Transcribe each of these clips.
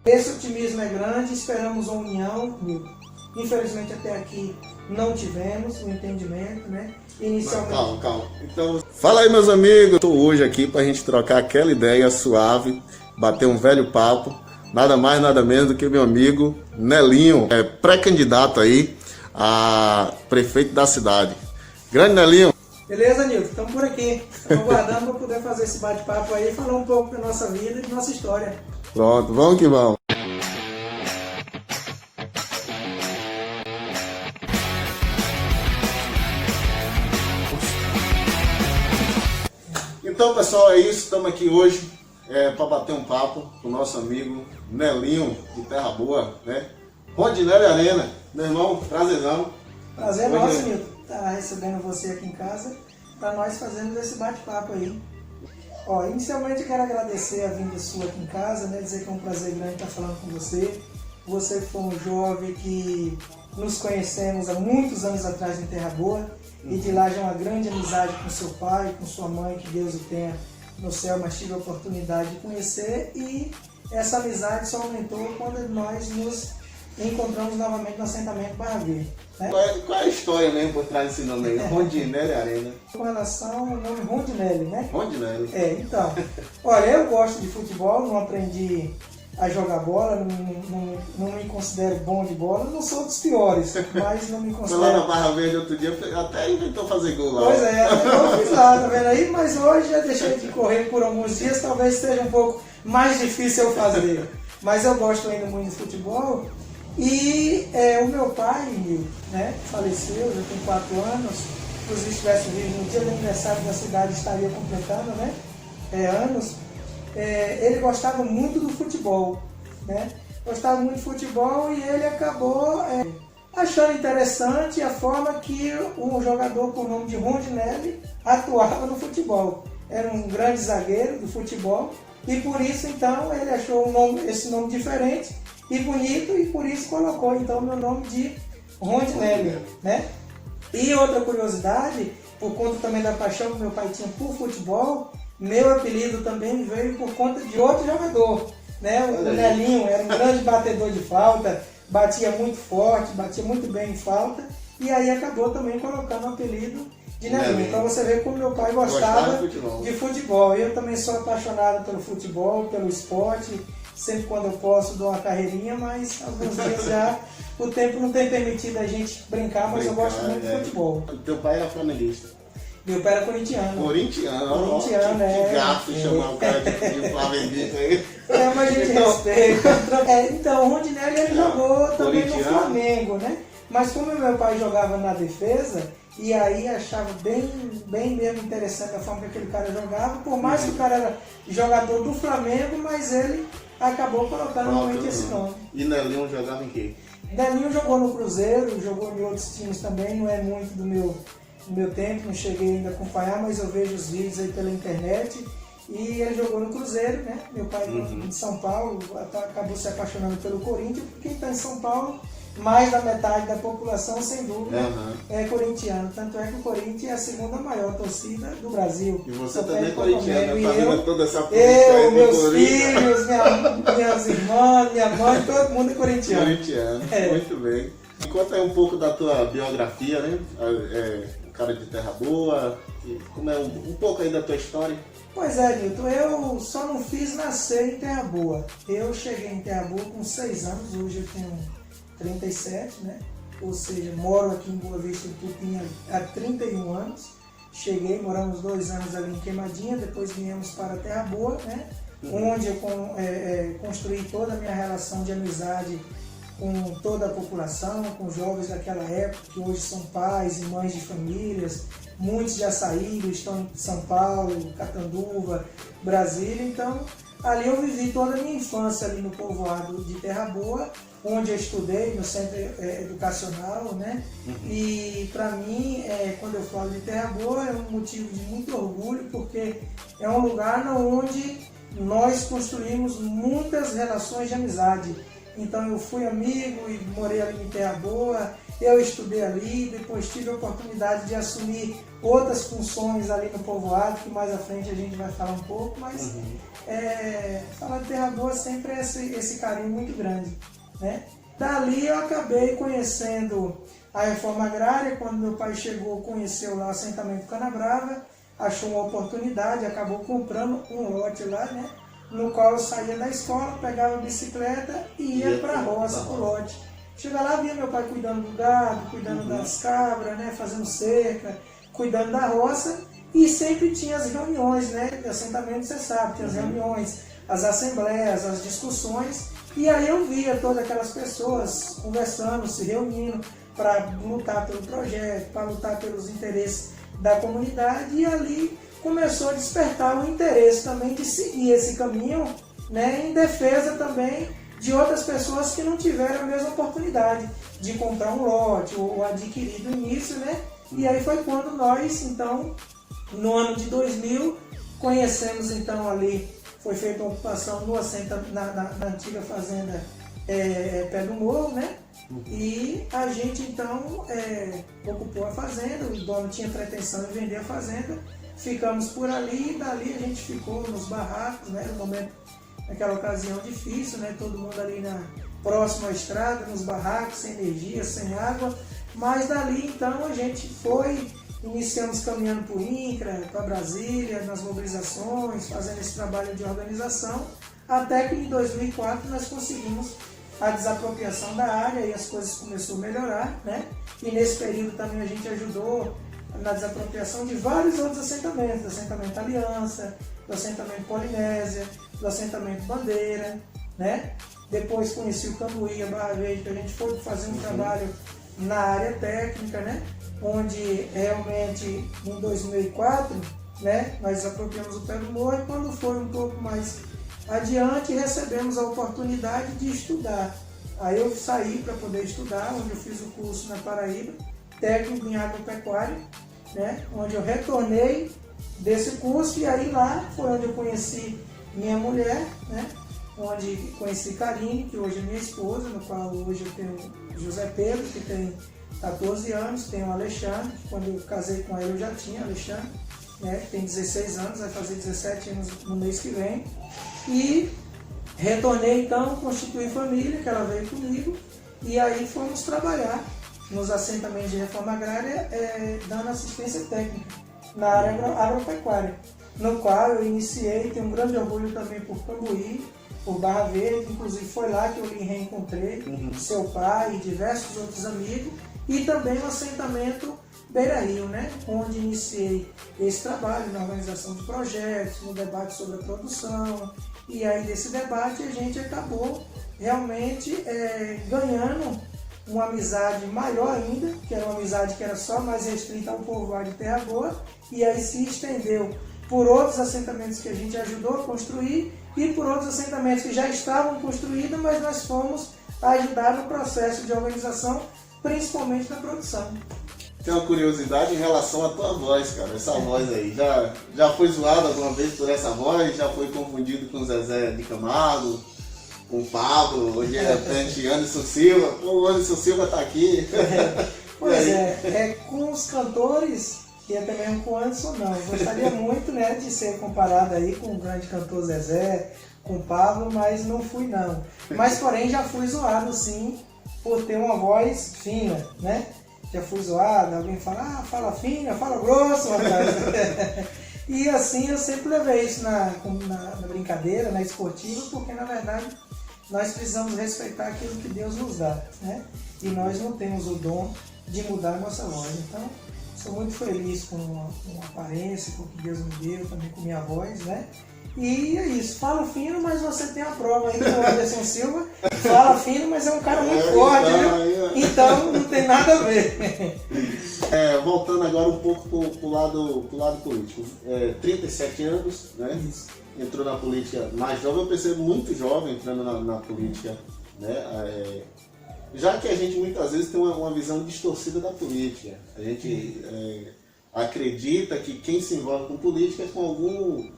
Esse otimismo é grande, esperamos uma união, Milton. Infelizmente até aqui não tivemos um entendimento, né? Inicialmente... Calma. Então, fala aí, meus amigos. Estou hoje aqui para a gente trocar aquela ideia suave, bater um velho papo. Nada mais, nada menos do que meu amigo Nelinho, pré-candidato aí a prefeito da cidade. Grande Nelinho. Beleza, Nilton? Estamos por aqui. Estamos aguardando para poder fazer esse bate-papo aí, falar um pouco da nossa vida e da nossa história. Pronto, vamos que vamos. Então, pessoal, é isso. Estamos aqui hoje para bater um papo com o nosso amigo Nelinho, de Terra Boa, né? Rondinelli Arena. Meu irmão, prazerzão. Prazer nosso, Nilton, estar recebendo você aqui em casa para nós fazermos esse bate-papo aí. Ó, inicialmente eu quero agradecer a vinda sua aqui em casa, né? Dizer que é um prazer grande estar falando com você. Você foi um jovem que nos conhecemos há muitos anos atrás em Terra Boa. E de lá já uma grande amizade com seu pai, com sua mãe, que Deus o tenha no céu, mas tive a oportunidade de conhecer, e essa amizade só aumentou quando nós nos encontramos novamente no assentamento Barra Verde. Né? Qual é a história mesmo por trás desse nome aí? Rondinelli Arena. Com relação ao nome Rondinelli, né? Rondinelli. Então, olha, eu gosto de futebol, não aprendi a jogar bola, não me considero bom de bola, não sou dos piores, mas não me considero... Foi lá na Barra Verde outro dia, até inventou fazer gol lá. Pois é, eu fiz lá, tá vendo aí? Mas hoje já deixei de correr por alguns dias, talvez seja um pouco mais difícil eu fazer. Mas eu gosto ainda muito de futebol. E o meu pai, né, faleceu, já tem 4 anos, inclusive se estivesse vivo no dia do aniversário da cidade, estaria completando, né, anos. Ele gostava muito do futebol, né? Gostava muito de futebol, e ele acabou achando interessante a forma que um jogador com o nome de Rondinelli atuava no futebol. Era um grande zagueiro do futebol, e por isso então ele achou esse nome diferente e bonito, e por isso colocou então o meu nome de Rondinelli, né? E outra curiosidade, por conta também da paixão que meu pai tinha por futebol, meu apelido também veio por conta de outro jogador, né? O Nelinho era um grande batedor de falta, batia muito forte, batia muito bem em falta, e aí acabou também colocando o apelido de Nelinho. Então você vê como meu pai gostava de futebol. Eu também sou apaixonado pelo futebol, pelo esporte, sempre quando eu posso dou uma carreirinha, mas alguns dias já o tempo não tem permitido a gente brincar, mas eu gosto muito de futebol. Teu pai era flamenguista? Meu pai era corintiano. Corintiano, que gato chamar o cara de flamenguista aí. Mas a gente respeita. Então, o Rondinelli ele jogou também no Flamengo, né? Mas como meu pai jogava na defesa, e aí achava bem mesmo interessante a forma que aquele cara jogava, por mais que o cara era jogador do Flamengo, mas ele acabou colocando realmente esse nome. E Nelinho jogava em quê? Nelinho jogou no Cruzeiro, jogou em outros times também, não é muito do meu tempo, não cheguei ainda a acompanhar, mas eu vejo os vídeos aí pela internet. E ele jogou no Cruzeiro, né? Meu pai de São Paulo, acabou se apaixonando pelo Corinthians, porque quem está em São Paulo, mais da metade da população, sem dúvida, é corintiano. Tanto é que o Corinthians é a segunda maior torcida do Brasil. E você também é corintiano, né? Fazendo toda essa política, meus filhos, minhas irmãs, minha mãe, todo mundo é corintiano. Muito bem. Me conta aí um pouco da tua biografia, né? Cara de Terra Boa, como é um pouco aí da tua história? Pois é, Nilton, eu só não fiz nascer em Terra Boa. Eu cheguei em Terra Boa com 6 anos, hoje eu tenho 37, né? Ou seja, moro aqui em Boa Vista do Tupim há 31 anos. Cheguei, moramos 2 anos ali em Queimadinha, depois viemos para Terra Boa, né? Onde eu construí toda a minha relação de amizade com toda a população, com jovens daquela época, que hoje são pais e mães de famílias. Muitos já saíram, estão em São Paulo, Catanduva, Brasília. Então, ali eu vivi toda a minha infância ali no povoado de Terra Boa, onde eu estudei no centro educacional, né? E para mim, quando eu falo de Terra Boa, é um motivo de muito orgulho, porque é um lugar onde nós construímos muitas relações de amizade. Então eu fui amigo e morei ali em Terra Boa, Eu estudei ali, depois tive a oportunidade de assumir outras funções ali no povoado, que mais à frente a gente vai falar um pouco, mas falar de Terra Boa sempre é esse carinho muito grande, né? Dali eu acabei conhecendo a reforma agrária. Quando meu pai chegou, conheceu lá o assentamento Canabrava, achou uma oportunidade, acabou comprando um lote lá, né? No qual eu saía da escola, pegava a bicicleta e ia para a roça, pro lote. Chega lá, via meu pai cuidando do gado, cuidando das cabras, né? Fazendo cerca, cuidando da roça, e sempre tinha as reuniões, né? De assentamento, você sabe, tinha as reuniões, as assembleias, as discussões, e aí eu via todas aquelas pessoas conversando, se reunindo para lutar pelo projeto, para lutar pelos interesses da comunidade, e ali começou a despertar o interesse também de seguir esse caminho, né, em defesa também de outras pessoas que não tiveram a mesma oportunidade de comprar um lote ou adquirir do início, né? E aí foi quando nós, então, no ano de 2000, conhecemos então ali, foi feita uma ocupação no na antiga fazenda Pé do Morro, né? E a gente então ocupou a fazenda, o dono tinha pretensão em vender a fazenda, ficamos por ali, e dali a gente ficou nos barracos, né? No momento, naquela ocasião difícil, né? Todo mundo ali próximo à estrada, nos barracos, sem energia, sem água, mas dali então a gente iniciamos caminhando por INCRA, para Brasília, nas mobilizações, fazendo esse trabalho de organização, até que em 2004 nós conseguimos a desapropriação da área e as coisas começaram a melhorar, né? E nesse período também a gente ajudou na desapropriação de vários outros assentamentos, do assentamento Aliança, do assentamento Polinésia, do assentamento Bandeira, né? Depois conheci o Cambuí, a Barra Verde, que a gente foi fazer um trabalho na área técnica, né? Onde realmente em 2004, né, nós desapropriamos o Pé do Morro, e quando foi um pouco mais adiante recebemos a oportunidade de estudar. Aí eu saí para poder estudar, onde eu fiz o curso na Paraíba, técnico em agropecuária, né, onde eu retornei desse curso, e aí lá foi onde eu conheci minha mulher, né, onde conheci Karine, que hoje é minha esposa, no qual hoje eu tenho José Pedro, que tem 14 anos, tenho o Alexandre, que quando eu casei com ele eu já tinha Alexandre, né, que tem 16 anos, vai fazer 17 anos no mês que vem. E retornei então, constituí família, que ela veio comigo, e aí fomos trabalhar nos assentamentos de reforma agrária, dando assistência técnica na área agropecuária, no qual eu iniciei, tenho um grande orgulho também por Cambuí, por Barra Verde, inclusive foi lá que eu lhe reencontrei, seu pai e diversos outros amigos, e também o assentamento Beira Rio, né? Onde iniciei esse trabalho na organização de projetos, no debate sobre a produção, e aí desse debate a gente acabou realmente ganhando uma amizade maior ainda, que era uma amizade que era só mais restrita ao povoado de Terra Boa, e aí se estendeu por outros assentamentos que a gente ajudou a construir e por outros assentamentos que já estavam construídos, mas nós fomos ajudar no processo de organização, principalmente na produção. Tem uma curiosidade em relação à tua voz, cara, essa voz aí. Já foi zoado alguma vez por essa voz? Já foi confundido com o Zezé de Camargo, com o Pablo, hoje de repente Anderson Silva? Pô, o Anderson Silva tá aqui. Pois com os cantores, e até mesmo com o Anderson não. Eu gostaria muito, né, de ser comparado aí com o grande cantor Zezé, com o Pablo, mas não fui não. Mas porém já fui zoado sim, por ter uma voz fina, né? Já fui zoado, alguém fala, fala fina, fala grosso, rapaz. E assim eu sempre levei isso na brincadeira, na esportiva, porque na verdade nós precisamos respeitar aquilo que Deus nos dá, né? E nós não temos o dom de mudar a nossa voz. Então, sou muito feliz com a aparência, com o que Deus me deu, também com minha voz, né? E é isso, falo fino, mas você tem a prova aí com o Anderson Silva, fala fino, mas é um cara muito forte, viu? Então não tem nada a ver. Voltando agora um pouco pro lado político. 37 anos, né? Isso. Entrou na política mais jovem, eu percebo muito jovem entrando na política, né? Já que a gente muitas vezes tem uma visão distorcida da política. A gente acredita que quem se envolve com política é com algum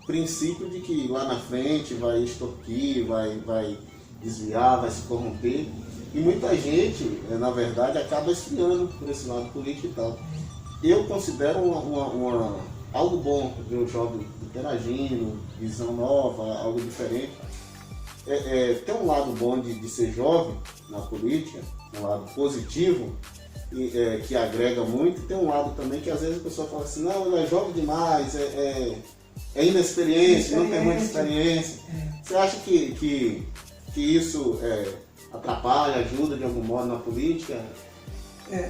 princípio de que lá na frente vai extorquir, vai desviar, vai se corromper. E muita gente, na verdade, acaba esfriando por esse lado político e tal. Eu considero algo bom ver o jovem interagindo, visão nova, algo diferente. Tem um lado bom de ser jovem na política, um lado positivo, que agrega muito, e tem um lado também que às vezes a pessoa fala assim, não, ele é jovem demais, é inexperiente, não tem muita experiência. Você acha que isso atrapalha, ajuda de algum modo na política?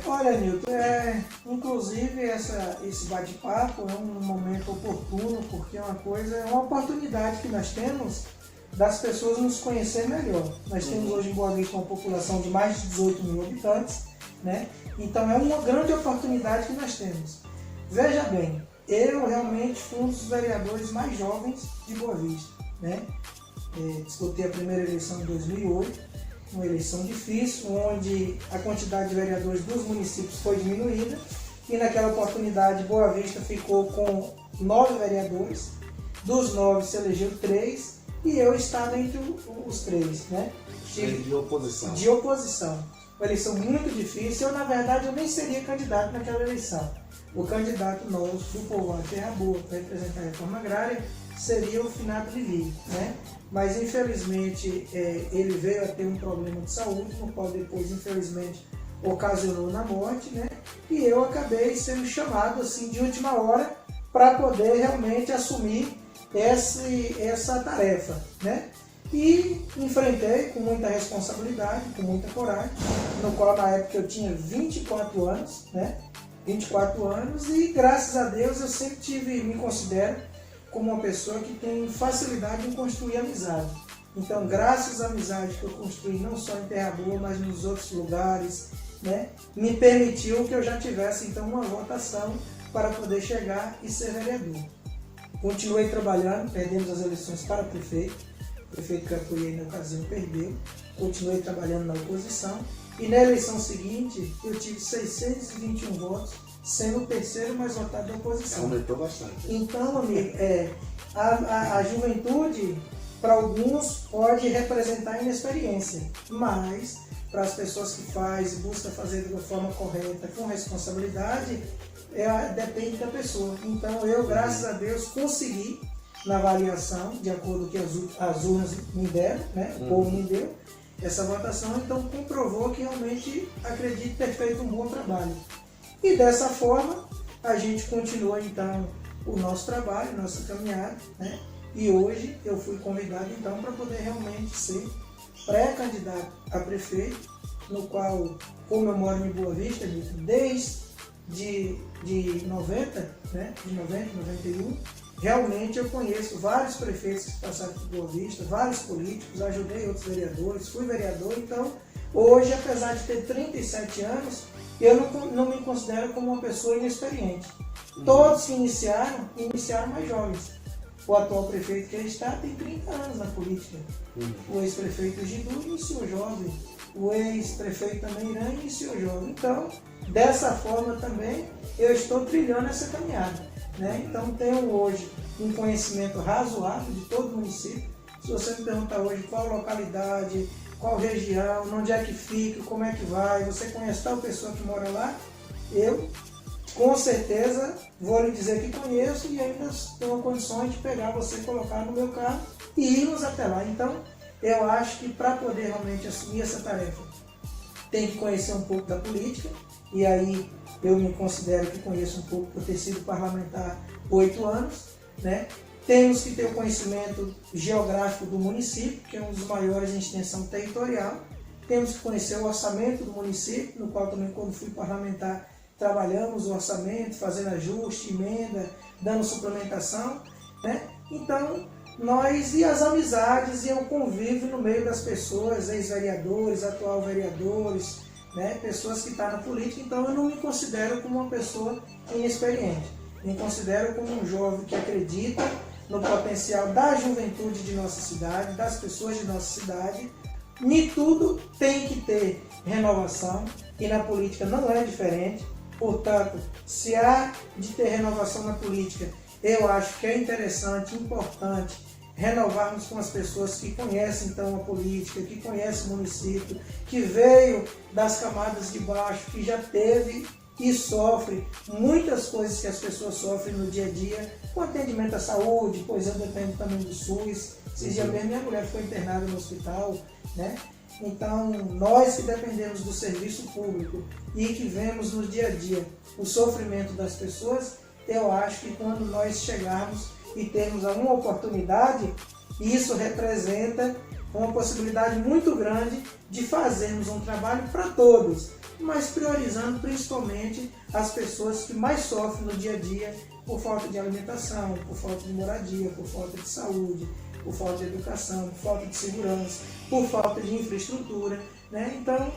Olha, Nilton, inclusive esse bate-papo é um momento oportuno, porque é uma oportunidade que nós temos das pessoas nos conhecer melhor. Nós temos hoje em Boa Vista uma população de mais de 18 mil habitantes, né? Então é uma grande oportunidade que nós temos. Veja bem, eu realmente fui um dos vereadores mais jovens de Boa Vista, né? Disputei a primeira eleição em 2008, uma eleição difícil, onde a quantidade de vereadores dos municípios foi diminuída, e naquela oportunidade Boa Vista ficou com 9 vereadores, dos 9 se elegeu 3, e eu estava entre os 3, né? De oposição. De oposição. Uma eleição muito difícil. Na verdade, eu nem seria candidato naquela eleição. O candidato nosso do povoado Terra Boa para representar a reforma agrária seria o finado Livi, né? Mas infelizmente ele veio a ter um problema de saúde, no qual depois infelizmente ocasionou na morte, né? E eu acabei sendo chamado assim de última hora para poder realmente assumir essa tarefa, né? E enfrentei com muita responsabilidade, com muita coragem, no qual na época eu tinha 24 anos, né? 24 anos, e graças a Deus eu sempre me considero como uma pessoa que tem facilidade em construir amizade. Então, graças à amizade que eu construí não só em Terra Boa, mas nos outros lugares, né, me permitiu que eu já tivesse então uma votação para poder chegar e ser vereador. Continuei trabalhando, perdemos as eleições para prefeito, o prefeito que eu apoiei na ocasião perdeu, continuei trabalhando na oposição, e na eleição seguinte eu tive 621 votos, sendo o terceiro mais votado da oposição. Aumentou bastante. Então, amigo, a juventude, para alguns, pode representar inexperiência, mas para as pessoas que fazem, buscam fazer de uma forma correta, com responsabilidade, depende da pessoa. Então, eu, graças a Deus, consegui, na avaliação, de acordo com o que as urnas me deram, né? O povo me deu, essa votação, então comprovou que realmente acredito ter feito um bom trabalho. E dessa forma, a gente continua então o nosso trabalho, nossa caminhada, né? E hoje eu fui convidado então para poder realmente ser pré-candidato a prefeito, no qual, como eu moro em Boa Vista, desde 90, né? De 90, 91, realmente eu conheço vários prefeitos que passaram por Boa Vista, vários políticos, ajudei outros vereadores, fui vereador, então hoje, apesar de ter 37 anos, eu não me considero como uma pessoa inexperiente. Todos que iniciaram mais jovens. O atual prefeito que está tem 30 anos na política. O ex-prefeito Gidu iniciou jovem. O ex-prefeito também Irã iniciou jovem. Então, dessa forma também, eu estou trilhando essa caminhada, né? Então, tenho hoje um conhecimento razoável de todo o município. Se você me perguntar hoje qual localidade, qual região, onde é que fica, como é que vai, você conhece tal pessoa que mora lá, eu com certeza vou lhe dizer que conheço e ainda tenho condições de pegar você, colocar no meu carro e irmos até lá. Então, eu acho que para poder realmente assumir essa tarefa, tem que conhecer um pouco da política, e aí eu me considero que conheço um pouco por ter sido parlamentar 8 anos, né? Temos que ter o conhecimento geográfico do município, que é um dos maiores em extensão territorial. Temos que conhecer o orçamento do município, no qual também, quando fui parlamentar, trabalhamos o orçamento, fazendo ajuste, emenda, dando suplementação, né? Então, e as amizades e o convívio no meio das pessoas, ex-vereadores, atual vereadores, né? Pessoas que estão na política. Então, eu não me considero como uma pessoa inexperiente. Me considero como um jovem que acredita no potencial da juventude de nossa cidade, das pessoas de nossa cidade. Em tudo tem que ter renovação, e na política não é diferente. Portanto, se há de ter renovação na política, eu acho que é interessante, importante renovarmos com as pessoas que conhecem então a política, que conhecem o município, que veio das camadas de baixo, que já teve e sofre muitas coisas que as pessoas sofrem no dia a dia, com atendimento à saúde, pois eu dependo também do SUS. Esses dias mesmo minha mulher foi internada no hospital, né? Então, nós que dependemos do serviço público e que vemos no dia a dia o sofrimento das pessoas, eu acho que quando nós chegarmos e termos alguma oportunidade, isso representa uma possibilidade muito grande de fazermos um trabalho para todos, mas priorizando principalmente as pessoas que mais sofrem no dia a dia por falta de alimentação, por falta de moradia, por falta de saúde, por falta de educação, por falta de segurança, por falta de infraestrutura, né? Então,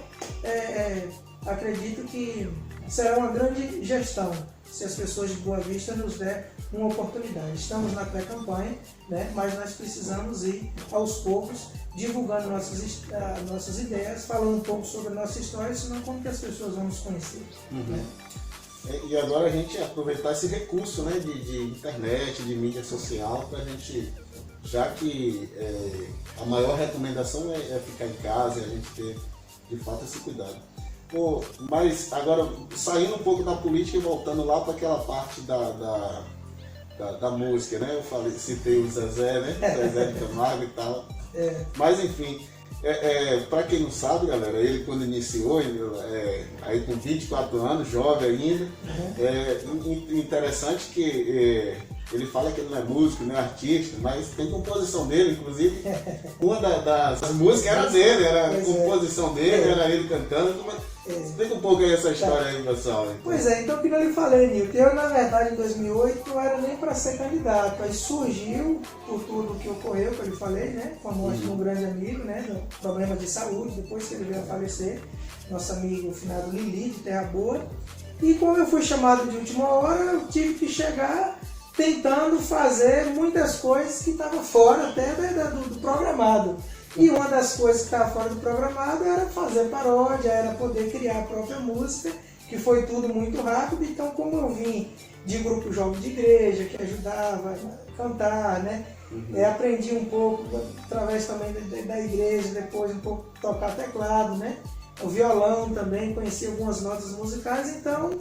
acredito que será uma grande gestão se as pessoas de Boa Vista nos der uma oportunidade. Estamos na pré-campanha, né? Mas nós precisamos ir aos poucos divulgando nossas ideias, falando um pouco sobre a nossa história, senão como que as pessoas vão nos conhecer. Né? E agora a gente aproveitar esse recurso, né, de internet, de mídia social, para a gente, já que a maior recomendação é ficar em casa e a gente ter de fato esse cuidado. Pô, mas agora, saindo um pouco da política e voltando lá para aquela parte da música, né? Eu citei o Zezé, né? Zezé de Camargo e tal. Mas enfim, para quem não sabe, galera, ele quando iniciou, aí com 24 anos, jovem ainda, interessante que ele fala que ele não é músico, não é artista, mas tem composição dele, inclusive. Uma das músicas era dele, era a composição dele, era ele cantando. Explica um pouco aí essa história aí, pessoal. Então. Pois é, então que eu lhe falei, Nilton, eu na verdade em 2008 não era nem para ser candidato, aí surgiu por tudo que ocorreu, que eu lhe falei, né, com a morte de um grande amigo, né, no problema de saúde, depois que ele veio a falecer, nosso amigo finado Lili, de Terra Boa, e como eu fui chamado de última hora, eu tive que chegar tentando fazer muitas coisas que estavam fora até do programado. E uma das coisas que estava fora do programado era fazer paródia, era poder criar a própria música, que foi tudo muito rápido. Então, como eu vim de grupo jovem de igreja, que ajudava a cantar, né? Aprendi um pouco através também da igreja, depois um pouco tocar teclado, né? O violão também, conheci algumas notas musicais, então...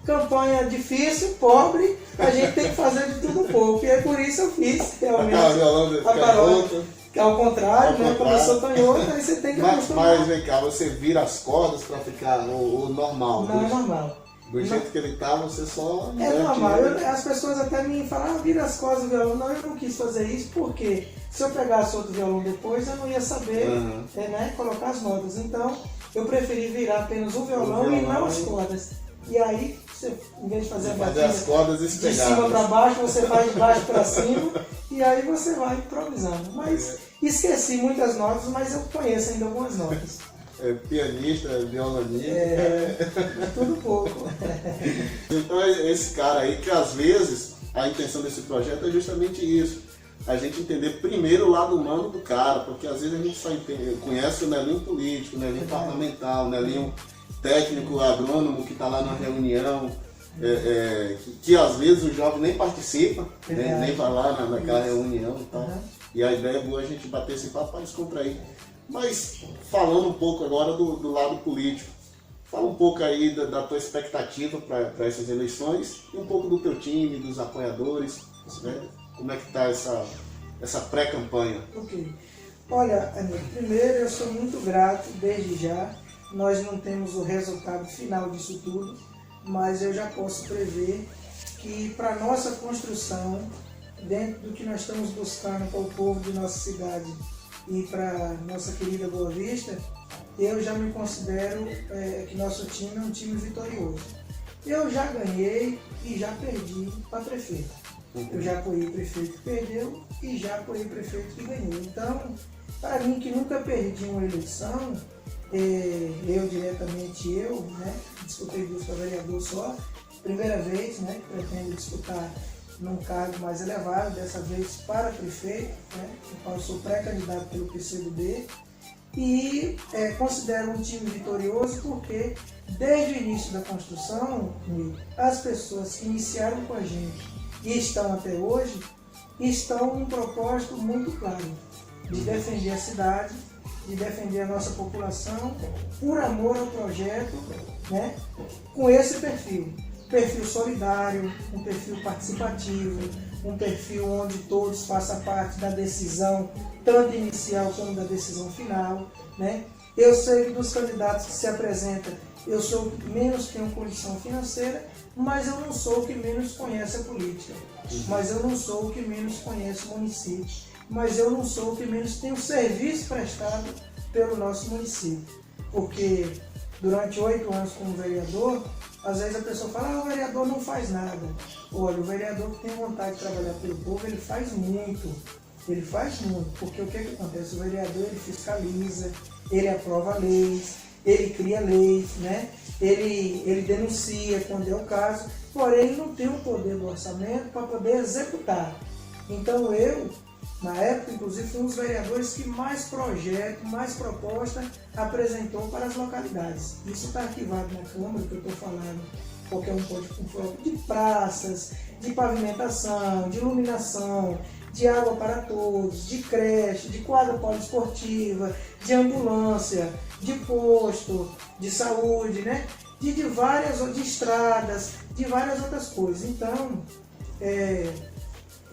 Campanha difícil, pobre, a gente tem que fazer de tudo um pouco. E é por isso eu fiz realmente a paródia. Que é ao contrário, né? Começou canhota, aí você tem que acostumar. Mas vem cá, você vira as cordas para ficar o normal. Não, é normal. Do jeito que ele tá, você só... É normal. As pessoas até me falam, vira as cordas do violão. Não, eu não quis fazer isso, porque se eu pegasse outro violão depois, eu não ia saber né, colocar as notas. Então, eu preferi virar apenas o violão e não as cordas. E aí, você, em vez de fazer a batida as cordas de cima para baixo, você faz de baixo para cima e aí você vai improvisando. Mas esqueci muitas notas, mas eu conheço ainda algumas notas. Pianista, violonista. Tudo pouco. Então esse cara aí, que às vezes a intenção desse projeto é justamente isso. A gente entender primeiro o lado humano do cara, porque às vezes a gente só conhece o Nelinho político, o Nelinho parlamentar, o Nelinho técnico, agrônomo que está lá na reunião, que às vezes o jovem nem participa, nem vai lá naquela reunião e tal. E a ideia é boa a gente bater esse papo para descontrair. Mas falando um pouco agora do lado político, fala um pouco aí da tua expectativa para essas eleições e um pouco do teu time, dos apoiadores, né? Como é que está essa pré-campanha? Ok. Olha, amigo, primeiro eu sou muito grato desde já. Nós não temos o resultado final disso tudo, mas eu já posso prever que para nossa construção, dentro do que nós estamos buscando para o povo de nossa cidade e para nossa querida Boa Vista, eu já me considero que nosso time é um time vitorioso. Eu já ganhei e já perdi para prefeito. Eu já apoiei prefeito que perdeu e já apoiei prefeito que ganhou. Então, para mim que nunca perdi uma eleição, eu diretamente, né, disputei 2 para vereador só, primeira vez, né, que pretendo disputar num cargo mais elevado, dessa vez para prefeito, né, então eu sou pré-candidato pelo PCdoB e considero um time vitorioso porque desde o início da construção, as pessoas que iniciaram com a gente e estão até hoje, estão num propósito muito claro, de defender a cidade, de defender a nossa população, por amor ao projeto, né? Com esse perfil solidário, um perfil participativo, um perfil onde todos façam parte da decisão, tanto inicial como da decisão final, né? Eu sei que dos candidatos que se apresentam, eu sou o que menos tenho condição financeira, mas eu não sou o que menos conhece a política, mas eu não sou o que menos conhece o município, mas eu não sou o que menos tem o serviço prestado pelo nosso município. Porque durante 8 anos como vereador, às vezes a pessoa fala, o vereador não faz nada. Olha, o vereador que tem vontade de trabalhar pelo povo, ele faz muito. Ele faz muito, porque o que acontece? O vereador, ele fiscaliza, ele aprova leis, ele cria leis, né? Ele denuncia quando é o caso, porém ele não tem o poder do orçamento para poder executar. Então eu, na época, inclusive, fui um dos vereadores que mais projeto, mais proposta apresentou para as localidades. Isso está arquivado na Câmara, que eu estou falando, qualquer um pode conferir, de praças, de pavimentação, de iluminação, de água para todos, de creche, de quadra poliesportiva, de ambulância, de posto, de saúde, né? de estradas, de várias outras coisas. Então,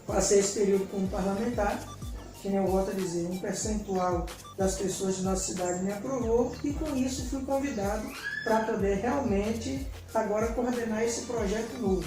passei esse período como parlamentar, que nem eu volto a dizer, um percentual das pessoas de nossa cidade me aprovou e com isso fui convidado para poder realmente agora coordenar esse projeto novo.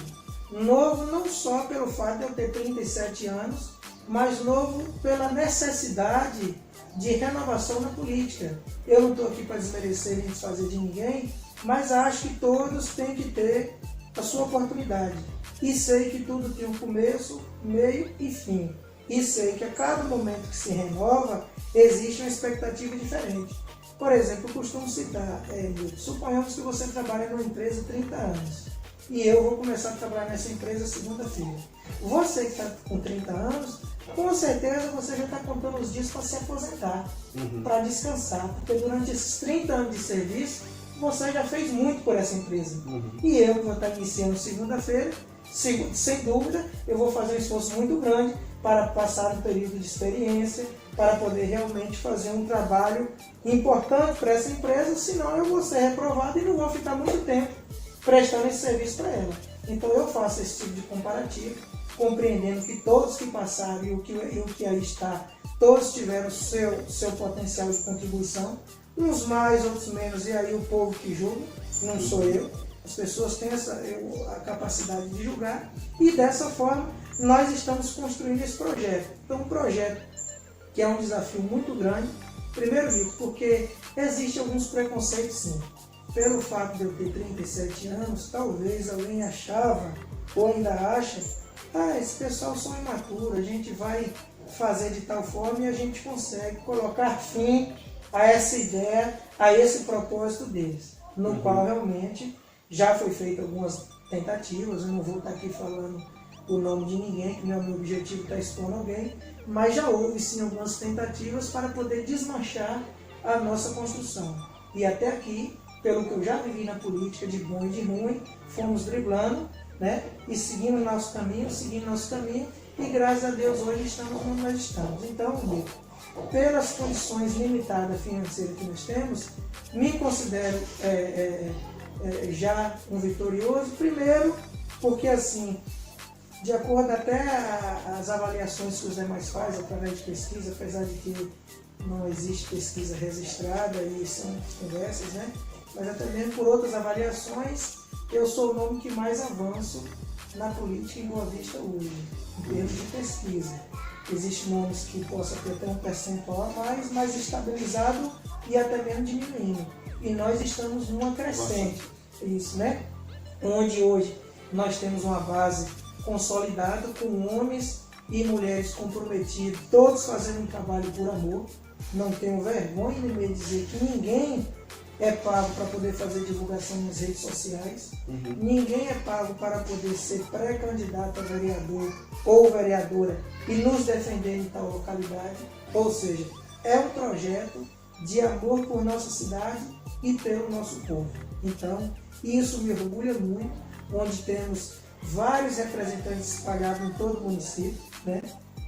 Novo não só pelo fato de eu ter 37 anos, mas novo pela necessidade de renovação na política. Eu não estou aqui para desmerecer nem desfazer de ninguém, mas acho que todos têm que ter a sua oportunidade. E sei que tudo tem um começo, meio e fim. E sei que a cada momento que se renova, existe uma expectativa diferente. Por exemplo, eu costumo citar, suponhamos que você trabalha numa empresa há 30 anos. E eu vou começar a trabalhar nessa empresa segunda-feira. Você que está com 30 anos, com certeza você já está contando os dias para se aposentar, para descansar. Porque durante esses 30 anos de serviço, você já fez muito por essa empresa. E eu, que vou estar iniciando segunda-feira, sem dúvida, eu vou fazer um esforço muito grande para passar um período de experiência, para poder realmente fazer um trabalho importante para essa empresa, senão eu vou ser reprovado e não vou ficar muito tempo prestando esse serviço para ela. Então eu faço esse tipo de comparativo, compreendendo que todos que passaram e o que aí está, todos tiveram seu potencial de contribuição, uns mais, outros menos, e aí o povo que julga, não sou eu. As pessoas têm a capacidade de julgar e dessa forma nós estamos construindo esse projeto. Então um projeto que é um desafio muito grande, primeiro porque existem alguns preconceitos sim. Pelo fato de eu ter 37 anos, talvez alguém achava, ou ainda acha, esse pessoal são imaturos, a gente vai fazer de tal forma e a gente consegue colocar fim a essa ideia, a esse propósito deles, no qual realmente já foi feita algumas tentativas, eu não vou estar aqui falando o nome de ninguém, que não é o meu objetivo estar expondo alguém, mas já houve sim algumas tentativas para poder desmanchar a nossa construção. E até aqui, pelo que eu já vivi na política, de bom e de ruim, fomos driblando, né? E seguindo nosso caminho, e graças a Deus hoje estamos onde nós estamos. Então, amigo, pelas condições limitadas financeiras que nós temos, me considero já um vitorioso, primeiro porque assim, de acordo até as avaliações que os demais fazem através de pesquisa, apesar de que não existe pesquisa registrada e são conversas, né? Mas até mesmo por outras avaliações, eu sou o nome que mais avanço na política em Boa Vista hoje, em termos de pesquisa. Existem nomes que possam ter até um percentual a mais estabilizado e até mesmo diminuindo. E nós estamos numa crescente, isso, né? Onde hoje nós temos uma base consolidada com homens e mulheres comprometidos, todos fazendo um trabalho por amor. Não tenho vergonha de me dizer que ninguém é pago para poder fazer divulgação nas redes sociais. Ninguém é pago para poder ser pré-candidato a vereador ou vereadora e nos defender em tal localidade. Ou seja, é um projeto de amor por nossa cidade e pelo nosso povo. Então, isso me orgulha muito, onde temos vários representantes espalhados em todo o município, né?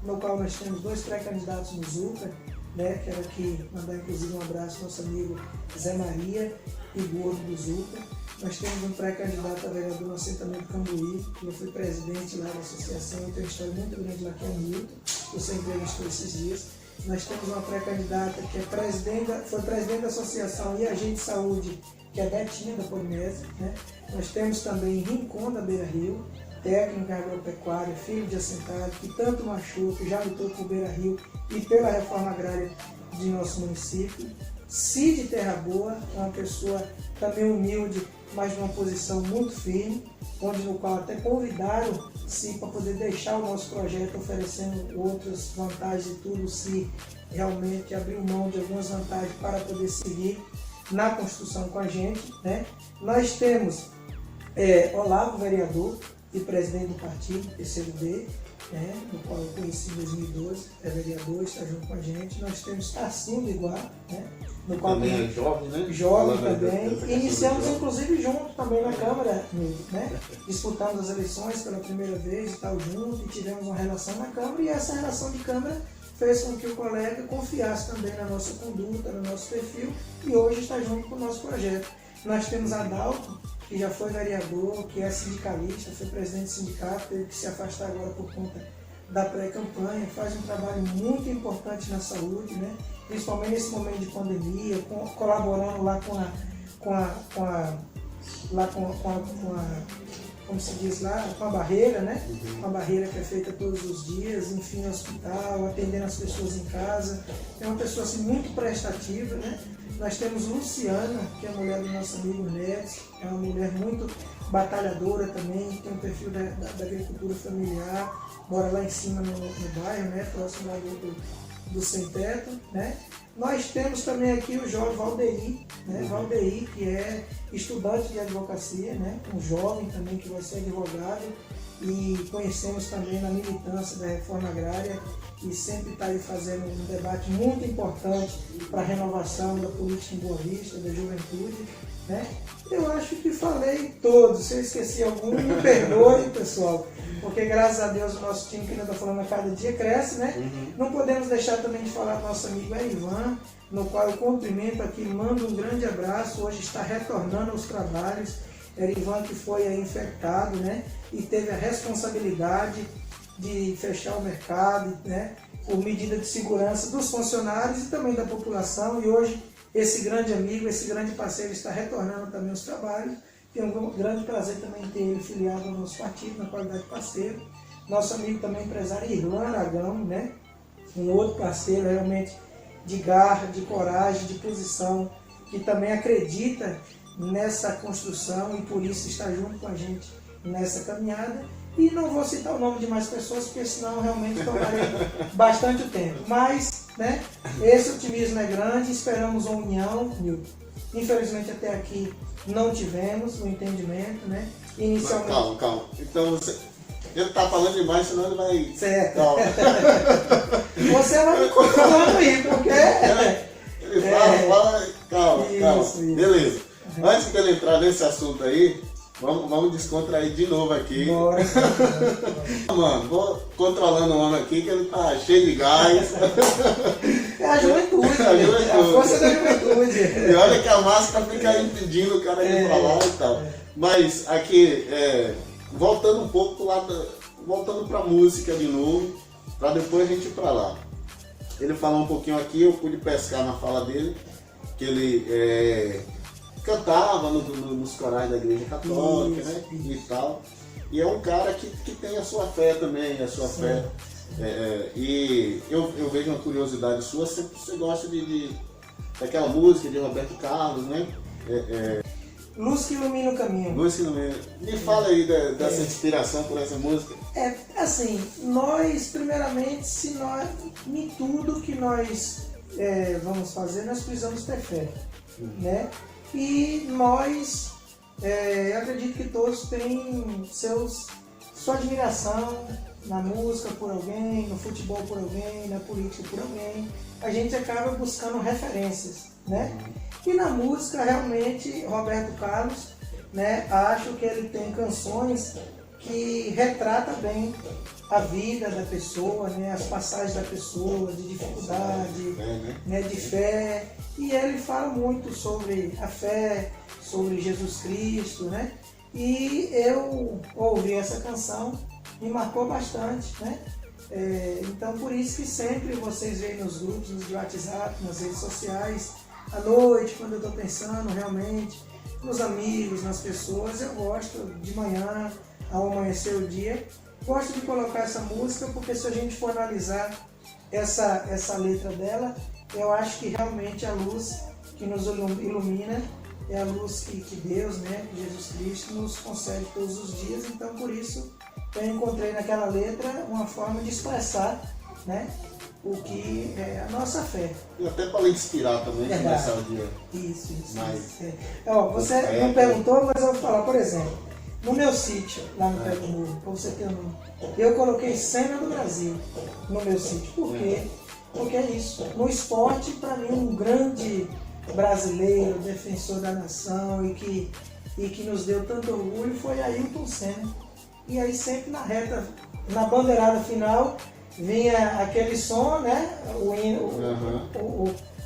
no qual nós temos 2 pré-candidatos no Zuca, né? Quero aqui mandar inclusive um abraço ao nosso amigo Zé Maria e Gordo do Zuca. Nós temos um pré-candidato a vereador no assentamento Cambuí, que eu fui presidente lá da associação, eu tenho uma história muito grande lá, que é o Milton, que você entrevistou esses dias. Nós temos uma pré-candidata que foi presidente da associação e agente de saúde, que é Betinha da Polinésia, né? Nós temos também Rincon da Beira Rio, técnico em agropecuária, filho de assentado, que tanto machuca, já lutou por Beira Rio e pela reforma agrária de nosso município. Cid Terra Boa é uma pessoa também humilde, mas numa posição muito firme, onde no qual até convidaram se para poder deixar o nosso projeto oferecendo outras vantagens e tudo, se realmente abriu mão de algumas vantagens para poder seguir na construção com a gente, né? Nós temos Olavo, vereador e presidente do partido, PCdoB, né? No qual eu conheci em 2012, é vereador, está junto com a gente. Nós temos Tarcinho do Iguá, né? No qual também é jovem, né? Jovem também. Iniciamos inclusive junto também na Câmara, né? Disputamos as eleições pela primeira vez e tal junto, e tivemos uma relação na Câmara, e essa relação de Câmara fez com que o colega confiasse também na nossa conduta, no nosso perfil, e hoje está junto com o nosso projeto. Nós temos Adalto, que já foi vereador, que é sindicalista, foi presidente do sindicato, teve que se afastar agora por conta da pré-campanha, faz um trabalho muito importante na saúde, né? Principalmente nesse momento de pandemia, colaborando lá como se diz lá, com a barreira, né? Uma barreira que é feita todos os dias, enfim, no hospital, atendendo as pessoas em casa. É uma pessoa assim, muito prestativa, né? Nós temos Luciana, que é a mulher do nosso amigo Neto, é uma mulher muito batalhadora também, tem um perfil da agricultura familiar, mora lá em cima no bairro, né? Próximo lá do Sem Teto, né? Nós temos também aqui o jovem Valdeir, né? Valdeir, que é estudante de advocacia, né? Um jovem também que vai ser advogado, e conhecemos também na militância da reforma agrária, e sempre está aí fazendo um debate muito importante para a renovação da política em Boa Vista, da juventude, né? Eu acho que falei todos. Se eu esqueci algum, me perdoe, pessoal, porque graças a Deus o nosso time, que ainda está falando a cada dia, cresce, né? Não podemos deixar também de falar do nosso amigo Erivan, no qual eu cumprimento aqui, mando um grande abraço, hoje está retornando aos trabalhos. Erivan, que foi aí infectado, né? E teve a responsabilidade de fechar o mercado, né? Por medida de segurança dos funcionários e também da população, e hoje esse grande amigo, esse grande parceiro está retornando também aos trabalhos. Tenho um grande prazer também em ter ele filiado ao nosso partido, na qualidade de parceiro. Nosso amigo também empresário Irlan Aragão, né? Um outro parceiro realmente de garra, de coragem, de posição, que também acredita nessa construção e por isso está junto com a gente nessa caminhada. E não vou citar o nome de mais pessoas, porque senão realmente tomarei bastante tempo. Mas, né, esse otimismo é grande, esperamos uma união, Milton. Infelizmente até aqui não tivemos um entendimento, né? Inicialmente... Calma. Então você... Ele tá falando demais, senão ele vai... Certo. Calma. Você vai me falando aí, porque... Ele fala... Calma. Isso. Beleza. Antes dele entrar nesse assunto aí, vamos descontrair de novo aqui. Bora. Mano, vou controlando o homem aqui, que ele tá cheio de gás. É a juventude, a força da juventude. E olha que a máscara fica impedindo o cara de falar e tal. Mas aqui, voltando um pouco pro lado, voltando pra música de novo, pra depois a gente ir pra lá. Ele falou um pouquinho aqui, eu pude pescar na fala dele, que ele cantava nos corais da Igreja Católica, né? E tal. E é um cara que tem a sua fé também, a sua fé. E eu vejo uma curiosidade sua, você gosta daquela música de Roberto Carlos, né? Luz que ilumina o caminho. Luz que ilumina. Me fala aí dessa inspiração por essa música. Assim, nós, primeiramente, em tudo que nós vamos fazer, nós precisamos ter fé, né? E nós, acredito que todos têm sua admiração na música por alguém, no futebol por alguém, na política por alguém. A gente acaba buscando referências, né? E na música, realmente, Roberto Carlos, né? Acho que ele tem canções que retrata bem a vida da pessoa, né, as passagens da pessoa, de dificuldade, né, de fé. E ele fala muito sobre a fé, sobre Jesus Cristo, né? E eu ouvi essa canção, me marcou bastante, né? Então por isso que sempre vocês veem nos grupos, nos WhatsApp, nas redes sociais, à noite, quando eu estou pensando realmente, nos amigos, nas pessoas, eu gosto de manhã, ao amanhecer o dia, gosto de colocar essa música, porque se a gente for analisar essa letra dela, eu acho que realmente a luz que nos ilumina é a luz que Deus, né, que Jesus Cristo nos concede todos os dias. Então por isso eu encontrei naquela letra uma forma de expressar, né, o que é a nossa fé. E até para inspirar também, começar o dia. Isso. Mas, você não perguntou, mas eu vou falar, por exemplo, no meu sítio, lá no Pé do Muro, para você ter um nome, eu coloquei Cena do Brasil no meu sítio. Por quê? Porque é isso. No esporte, para mim, um grande brasileiro, defensor da nação e que nos deu tanto orgulho foi Ayrton Senna. E aí sempre na bandeirada final, vinha aquele som, né?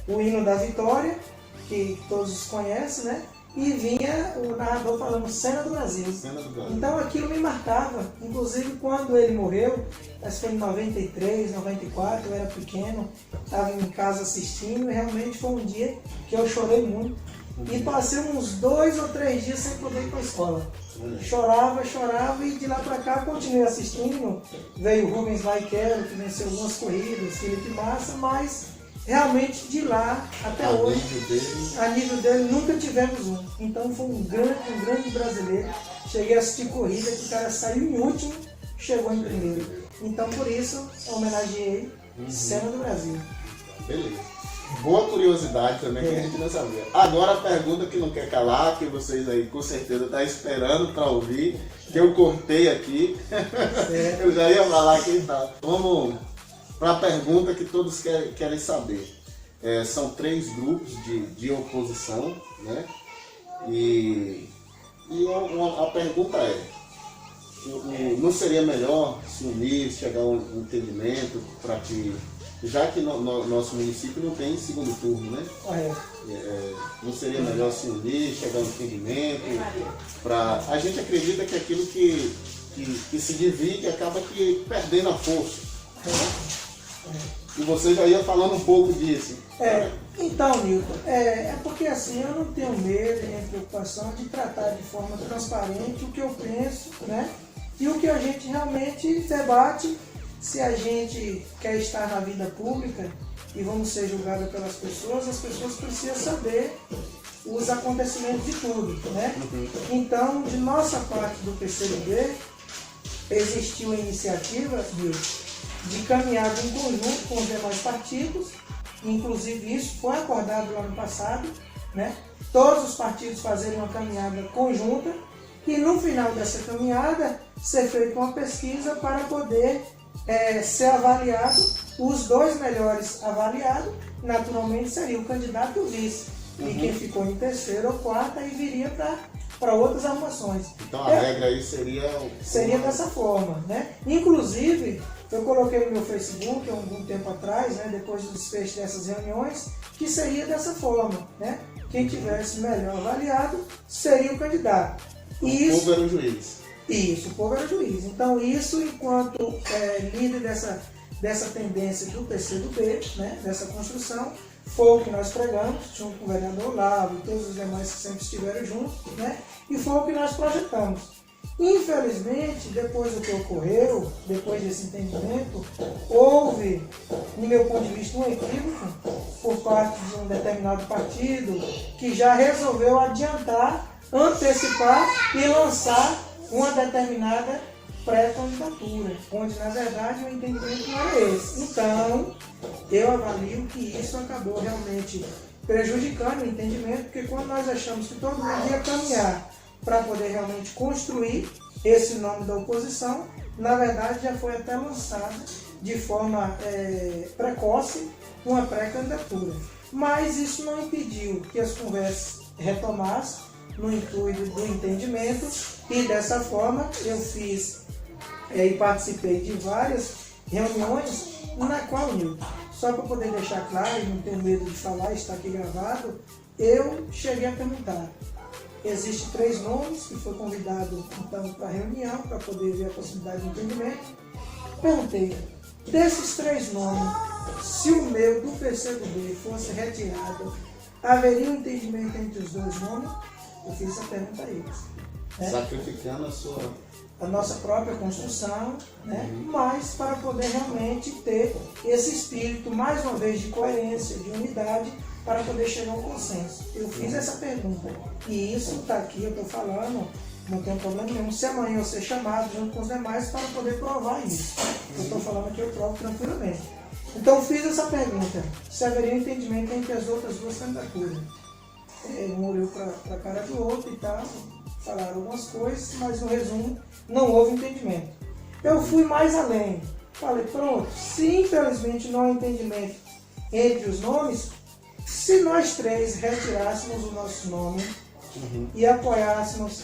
O hino da vitória, que todos conhecem, né? E vinha o narrador falando Cena do Brasil. Então aquilo me marcava. Inclusive quando ele morreu, acho que foi em 93, 94, eu era pequeno, estava em casa assistindo, e realmente foi um dia que eu chorei muito. E passei uns 2 ou 3 dias sem poder ir para a escola. Chorava e de lá para cá continuei assistindo. Veio o Rubens Barrichello, que venceu algumas corridas, Felipe Massa, mas realmente de lá até hoje, a nível dele, nunca tivemos um. Então foi um grande brasileiro. Cheguei a assistir corrida que o cara saiu em último, chegou em primeiro. Então por isso homenageei Cena do Brasil. Beleza. Boa curiosidade também, que a gente não sabia. Agora a pergunta que não quer calar, que vocês aí com certeza estão esperando para ouvir, que eu cortei aqui. Eu já ia falar aqui e tal. Vamos para a pergunta que todos querem saber. São 3 grupos de oposição, né? E a pergunta não seria melhor se unir, chegar a um entendimento para que, já que nosso município não tem segundo turno, né? Não seria melhor se unir, chegar a um entendimento? A gente acredita que aquilo que se divide acaba perdendo a força. E você já ia falando um pouco disso. Então, Nilton, porque assim, eu não tenho medo nem preocupação de tratar de forma transparente o que eu penso, né? E o que a gente realmente debate. Se a gente quer estar na vida pública e vamos ser julgados pelas pessoas, as pessoas precisam saber os acontecimentos de tudo, né? Então, de nossa parte do PCdoB, existiu a iniciativa de caminhada em conjunto com os demais partidos, inclusive isso foi acordado lá no passado, né? Todos os partidos fazerem uma caminhada conjunta e no final dessa caminhada ser feita uma pesquisa para poder ser avaliado, os 2 melhores avaliados, naturalmente seria o candidato e o vice. E quem ficou em terceiro ou quarto aí viria para outras armações. Então a regra aí seria dessa forma, né? Inclusive, eu coloquei no meu Facebook há algum tempo atrás, né, depois do desfecho dessas reuniões, que seria dessa forma, né? Quem tivesse melhor avaliado seria o candidato. O povo era o juiz. Isso, o povo era juiz. Então isso, enquanto líder dessa tendência do PCdoB, né, dessa construção, foi o que nós pregamos, junto com o vereador Olavo e todos os demais que sempre estiveram juntos, né, e foi o que nós projetamos. Infelizmente, depois do que ocorreu, depois desse entendimento, houve, no meu ponto de vista, um equívoco por parte de um determinado partido que já resolveu adiantar, antecipar e lançar uma determinada pré-candidatura, onde na verdade o entendimento não era esse. Então, eu avalio que isso acabou realmente prejudicando o entendimento, porque quando nós achamos que todo mundo ia caminhar para poder realmente construir esse nome da oposição, na verdade já foi até lançada de forma precoce uma pré-candidatura. Mas isso não impediu que as conversas retomassem no intuito do entendimento, e dessa forma eu fiz e participei de várias reuniões na qual, Nilton, só para poder deixar claro e não ter medo de falar, está aqui gravado, eu cheguei a perguntar. Existem 3 nomes que foi convidado então para a reunião para poder ver a possibilidade de entendimento. Perguntei, desses 3 nomes, se o meu do PCdoB fosse retirado, haveria um entendimento entre os 2 nomes? Eu fiz essa pergunta a eles. Né? Sacrificando a nossa própria construção, né? Mas para poder realmente ter esse espírito, mais uma vez, de coerência, de unidade, para poder chegar a um consenso. Eu fiz essa pergunta e isso está aqui, eu estou falando, não tem problema nenhum. Se amanhã eu ser chamado junto com os demais para poder provar isso, eu estou falando que eu provo tranquilamente. Então eu fiz essa pergunta, se haveria um entendimento entre as outras 2 candidaturas. Um olhou para a cara do outro e tal, falaram algumas coisas, mas no resumo não houve entendimento. Eu fui mais além, falei, pronto, se infelizmente não há entendimento entre os nomes, se nós 3 retirássemos o nosso nome e apoiássemos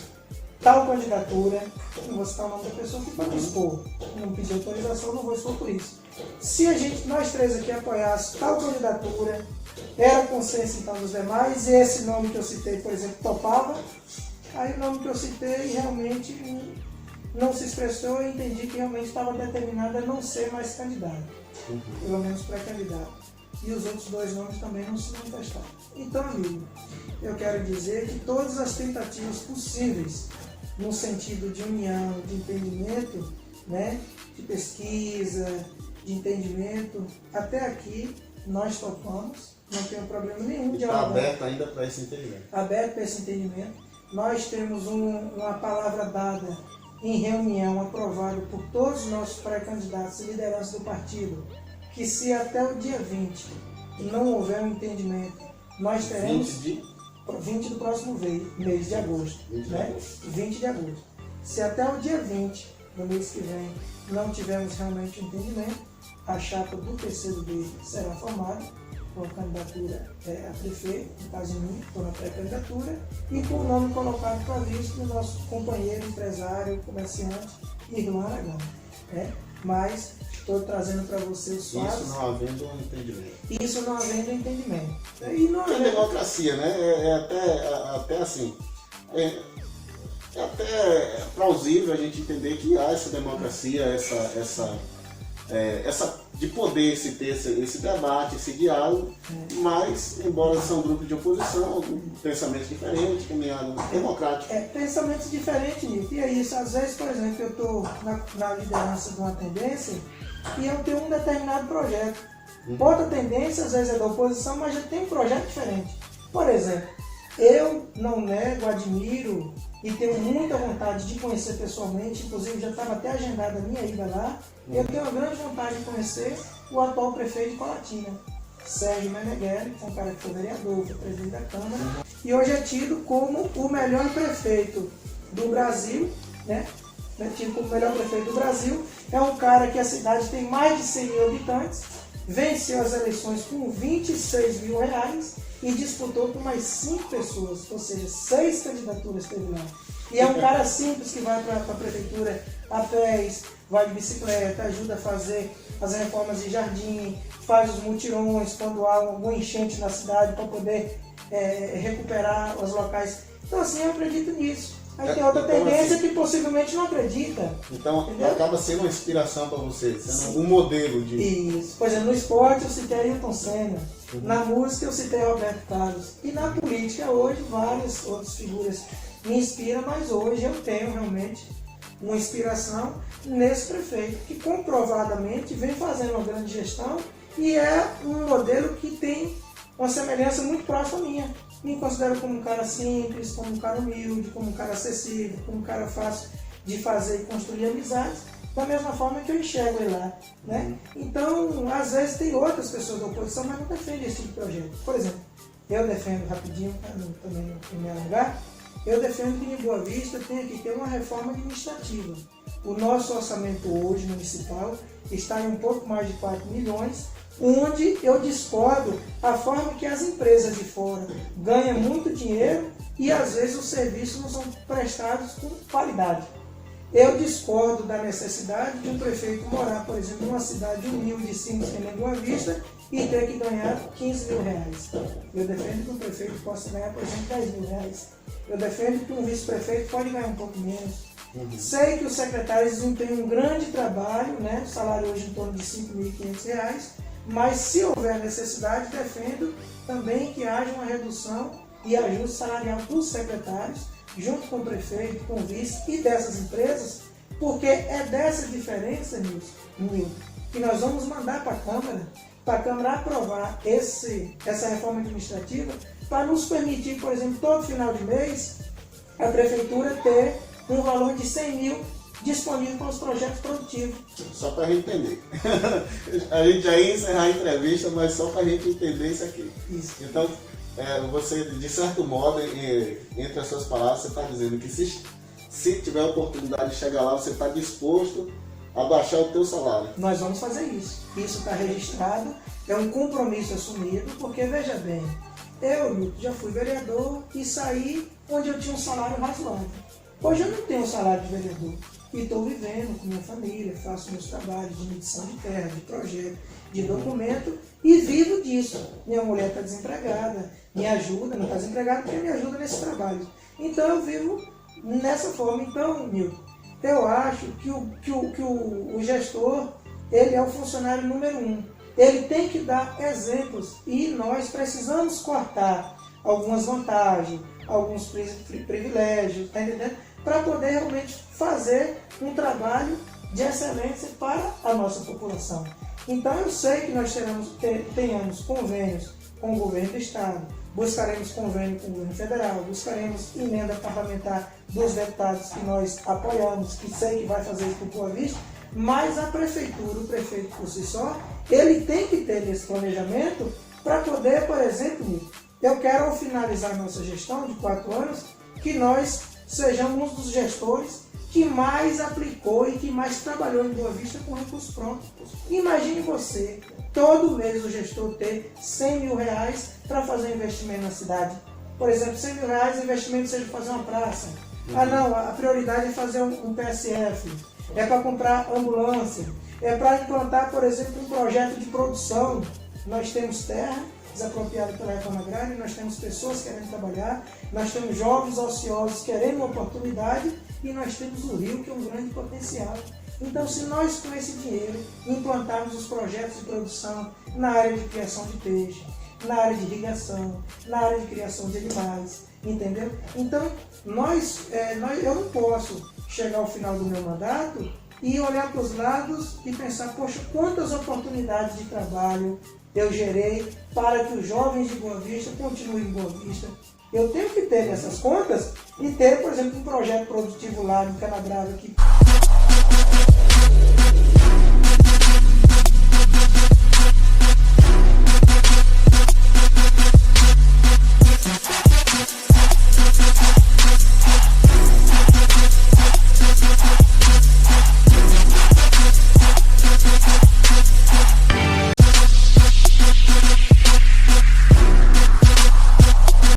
tal candidatura, não vou citar o nome da pessoa que pode expor, não pedi autorização, não vou expor por isso. Se nós 3 aqui apoiássemos tal candidatura, era consenso então dos demais, e esse nome que eu citei, por exemplo, topava, aí o nome que eu citei realmente não se expressou e entendi que realmente estava determinado a não ser mais candidato, pelo menos pré-candidato. E os outros 2 nomes também não se manifestaram. Então, amigo, eu quero dizer que todas as tentativas possíveis no sentido de união, de entendimento, né, de pesquisa, de entendimento, até aqui nós topamos, não tem problema nenhum de está aberto ainda para esse entendimento. Aberto para esse entendimento. Nós temos uma palavra dada em reunião, aprovada por todos os nossos pré-candidatos e liderança do partido, que se até o dia 20 não houver um entendimento, nós teremos 20 do próximo mês de agosto. 20 de agosto. Se até o dia 20 do mês que vem não tivermos realmente um entendimento, a chapa do PCdoB será formada com a candidatura a prefeito, no caso de mim, estou na pré-candidatura, e com o nome colocado para visto do nosso companheiro, empresário, comerciante, Irlan Aragão. Mas estou trazendo para vocês suaves. Isso não havendo um entendimento. Isso não havendo entendimento. E não é democracia, né? Até assim. É até plausível a gente entender que há essa democracia, essa de poder se ter esse debate, esse diálogo, mas, embora são grupos de oposição, pensamentos diferentes, caminhada democrática. Pensamentos diferentes, Nilton. E é isso, às vezes, por exemplo, eu estou na liderança de uma tendência e eu tenho um determinado projeto. Outra tendência, às vezes, é da oposição, mas já tem um projeto diferente. Por exemplo, eu não nego, admiro e tenho muita vontade de conhecer pessoalmente, inclusive já estava até agendada a minha ida lá, eu tenho uma grande vontade de conhecer o atual prefeito de Colatina, Sérgio Meneghelli, que é um cara que foi vereador, foi presidente da Câmara, e hoje é tido como o melhor prefeito do Brasil, né? Tido como o melhor prefeito do Brasil, é um cara que a cidade tem mais de 100 mil habitantes, venceu as eleições com R$26 mil e disputou com mais 5 pessoas, ou seja, 6 candidaturas teve lá. E é um cara simples que vai para a prefeitura a pés, vai de bicicleta, ajuda a fazer as reformas de jardim, faz os mutirões quando há alguma enchente na cidade para poder recuperar os locais. Então assim, eu acredito nisso. Aí tem outra tendência que possivelmente não acredita. Então, entendeu? Acaba sendo uma inspiração para você, sendo um modelo de... Isso. Por exemplo, no esporte eu citei Ayrton Senna, na música eu citei Roberto Carlos, e na política hoje várias outras figuras me inspiram, mas hoje eu tenho realmente uma inspiração nesse prefeito, que comprovadamente vem fazendo uma grande gestão e é um modelo que tem uma semelhança muito próxima à minha. Me considero como um cara simples, como um cara humilde, como um cara acessível, como um cara fácil de fazer e construir amizades, da mesma forma que eu enxergo ele lá, né? Então, às vezes tem outras pessoas da oposição, mas não defendem esse tipo de projeto. Por exemplo, eu defendo rapidinho, também não me alongar, eu defendo que em Boa Vista tem que ter uma reforma administrativa. O nosso orçamento hoje, municipal, está em um pouco mais de 4 milhões, onde eu discordo a forma que as empresas de fora ganham muito dinheiro e às vezes os serviços não são prestados com qualidade. Eu discordo da necessidade de um prefeito morar, por exemplo, numa cidade humilde, simples, que nem Boa Vista, e ter que ganhar 15 mil reais. Eu defendo que um prefeito possa ganhar, por exemplo, 10 mil reais. Eu defendo que um vice-prefeito pode ganhar um pouco menos. Sei que os secretários desempenham um grande trabalho, né? O salário hoje em torno de 5.500 reais, mas se houver necessidade, defendo também que haja uma redução e ajuste salarial dos secretários, junto com o prefeito, com o vice e dessas empresas, porque é dessa diferença, Nilson, que nós vamos mandar para a Câmara aprovar essa reforma administrativa, para nos permitir, por exemplo, todo final de mês, a Prefeitura ter um valor de 100 mil disponível para os projetos produtivos. Só para a gente entender. A gente já ia encerrar a entrevista, mas só para a gente entender isso aqui. Isso. Então, você, de certo modo, entre as suas palavras, você está dizendo que se tiver a oportunidade de chegar lá, você está disposto a baixar o teu salário. Nós vamos fazer isso. Isso está registrado, é um compromisso assumido, porque, veja bem, eu já fui vereador e saí onde eu tinha um salário razoável. Hoje eu não tenho um salário de vereador e estou vivendo com minha família, faço meus trabalhos de medição de terra, de projeto, de documento e vivo disso. Minha mulher está desempregada, me ajuda, não está desempregada porque me ajuda nesse trabalho. Então eu vivo nessa forma. Então, Milton, eu acho que o gestor, ele é o funcionário número 1. Ele tem que dar exemplos e nós precisamos cortar algumas vantagens, alguns privilégios, tá entendendo? Para poder realmente fazer um trabalho de excelência para a nossa população. Então eu sei que nós tenhamos convênios com o governo do Estado, buscaremos convênio com o governo federal, buscaremos emenda parlamentar dos deputados que nós apoiamos, que sei que vai fazer isso por Boa Vista, mas a prefeitura, o prefeito por si só, ele tem que ter esse planejamento para poder, por exemplo, eu quero, ao finalizar nossa gestão de 4 anos, que nós sejamos um dos gestores que mais aplicou e que mais trabalhou em Boa Vista com recursos prontos. Imagine você, todo mês o gestor ter 100 mil reais para fazer investimento na cidade. Por exemplo, 100 mil reais, investimento seja fazer uma praça. Ah não, a prioridade é fazer um PSF, é para comprar ambulância, é para implantar, por exemplo, um projeto de produção. Nós temos terra desapropriada pela reforma agrária, nós temos pessoas querendo trabalhar, nós temos jovens ociosos querendo uma oportunidade e nós temos o rio, que é um grande potencial. Então, se nós com esse dinheiro implantarmos os projetos de produção na área de criação de peixe, na área de irrigação, na área de criação de animais, entendeu? Então, eu não posso chegar ao final do meu mandato e olhar para os lados e pensar, poxa, quantas oportunidades de trabalho eu gerei para que os jovens de Boa Vista continuem em Boa Vista. Eu tenho que ter nessas contas e ter, por exemplo, um projeto produtivo lá no Canabrava aqui.